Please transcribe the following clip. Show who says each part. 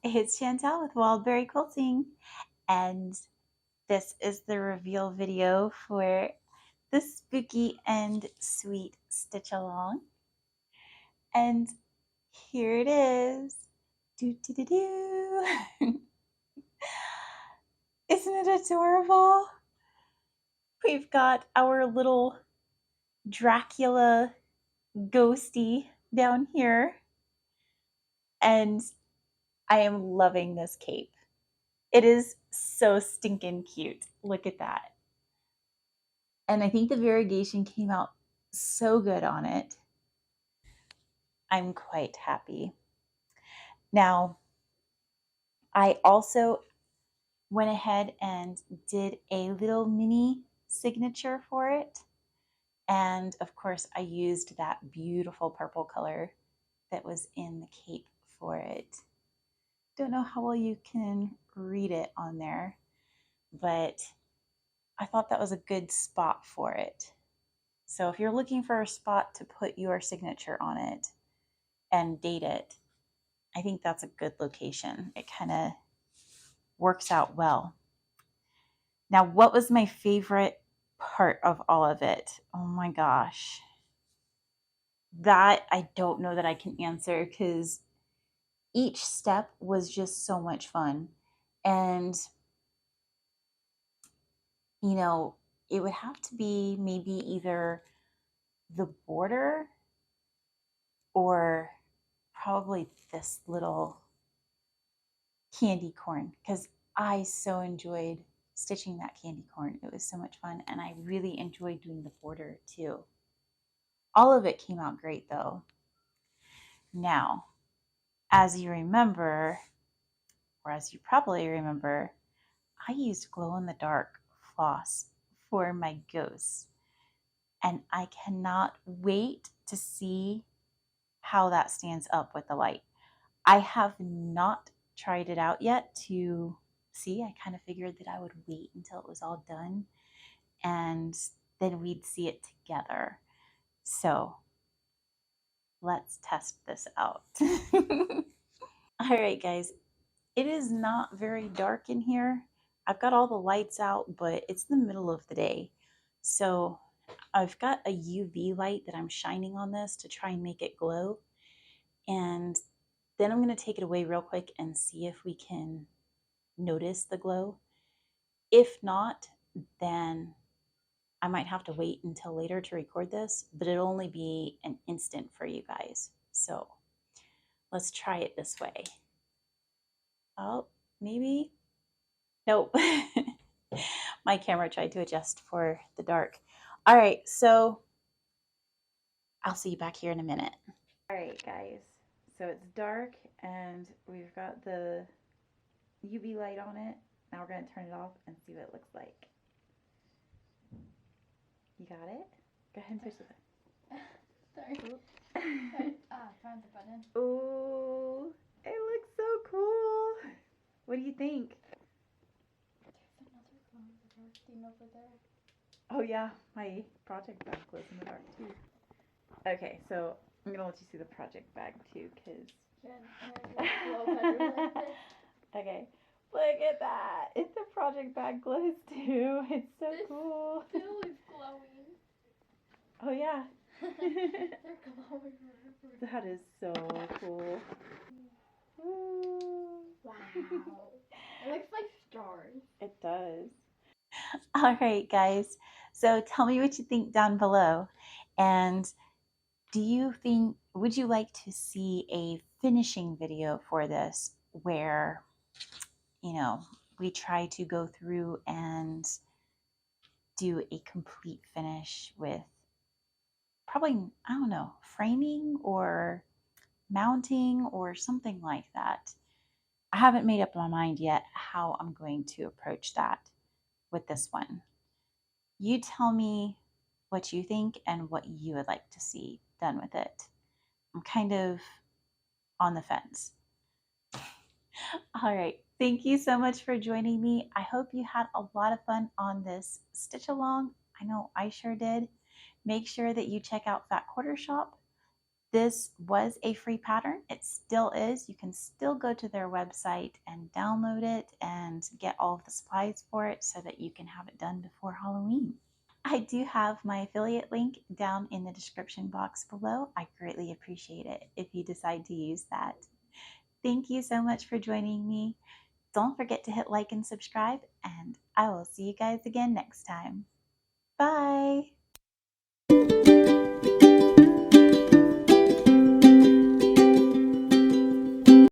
Speaker 1: It's Chantel with Wildberry Quilting, and this is the reveal video for the spooky and sweet stitch along. And here it is. Do do do do. Isn't it adorable? We've got our little Dracula ghosty down here, and I am loving this cape. It is so stinking cute. Look at that. And I think the variegation came out so good on it. I'm quite happy. Now, I also went ahead and did a little mini signature for it. And of course, I used that beautiful purple color that was in the cape for it. Don't know how well you can read it on there, but I thought that was a good spot for it. So if you're looking for a spot to put your signature on it and date it, I think that's a good location. It kind of works out well. Now, what was my favorite part of all of it? Oh my gosh. That I don't know that I can answer because each step was just so much fun. And, you know, it would have to be maybe either the border or probably this little candy corn because I so enjoyed stitching that candy corn. It was so much fun, and I really enjoyed doing the border too. All of it came out great though. Now, as you remember, or as you probably remember, I used glow-in-the-dark floss for my ghosts, and I cannot wait to see how that stands up with the light. I have not tried it out yet to see. I kind of figured that I would wait until it was all done and then we'd see it together. So let's test this out. All right, guys, it is not very dark in here. I've got all the lights out, but it's the middle of the day. So I've got a UV light that I'm shining on this to try and make it glow. And then I'm going to take it away real quick and see if we can notice the glow. If not, then I might have to wait until later to record this, but it'll only be an instant for you guys. So let's try it this way. Oh, maybe? Nope. My camera tried to adjust for the dark. All right, so I'll see you back here in a minute. All right, guys. So it's dark and we've got the UV light on it. Now we're going to turn it off and see what it looks like. You got it? Go ahead and push the button.
Speaker 2: Sorry. Found the button.
Speaker 1: Ooh, it looks so cool. What do you think?
Speaker 2: There's another glow-in-the-dark thing over there.
Speaker 1: Oh yeah, my project bag glows in the dark too. Okay, so I'm gonna let you see the project bag too, cause. Okay, look at that. It's a project bag glows too. It's so cool.
Speaker 2: Still is glowing.
Speaker 1: Oh yeah.
Speaker 2: They're glowing forever.
Speaker 1: That is so cool. Ooh.
Speaker 2: Wow. It looks like stars.
Speaker 1: It does. All right, guys. So tell me what you think down below. And do you think, would you like to see a finishing video for this where, you know, we try to go through and do a complete finish with probably, I don't know, framing or mounting or something like that? I haven't made up my mind yet how I'm going to approach that with this one. You tell me what you think and what you would like to see done with it. I'm kind of on the fence. All right. Thank you so much for joining me. I hope you had a lot of fun on this stitch along. I know I sure did. Make sure that you check out Fat Quarter Shop This was a free pattern. It still is. You can still go to their website and download it and get all of the supplies for it so that you can have it done before Halloween. I do have my affiliate link down in the description box below. I greatly appreciate it if you decide to use that. Thank you so much for joining me. Don't forget to hit like and subscribe, and I will see you guys again next time. Bye!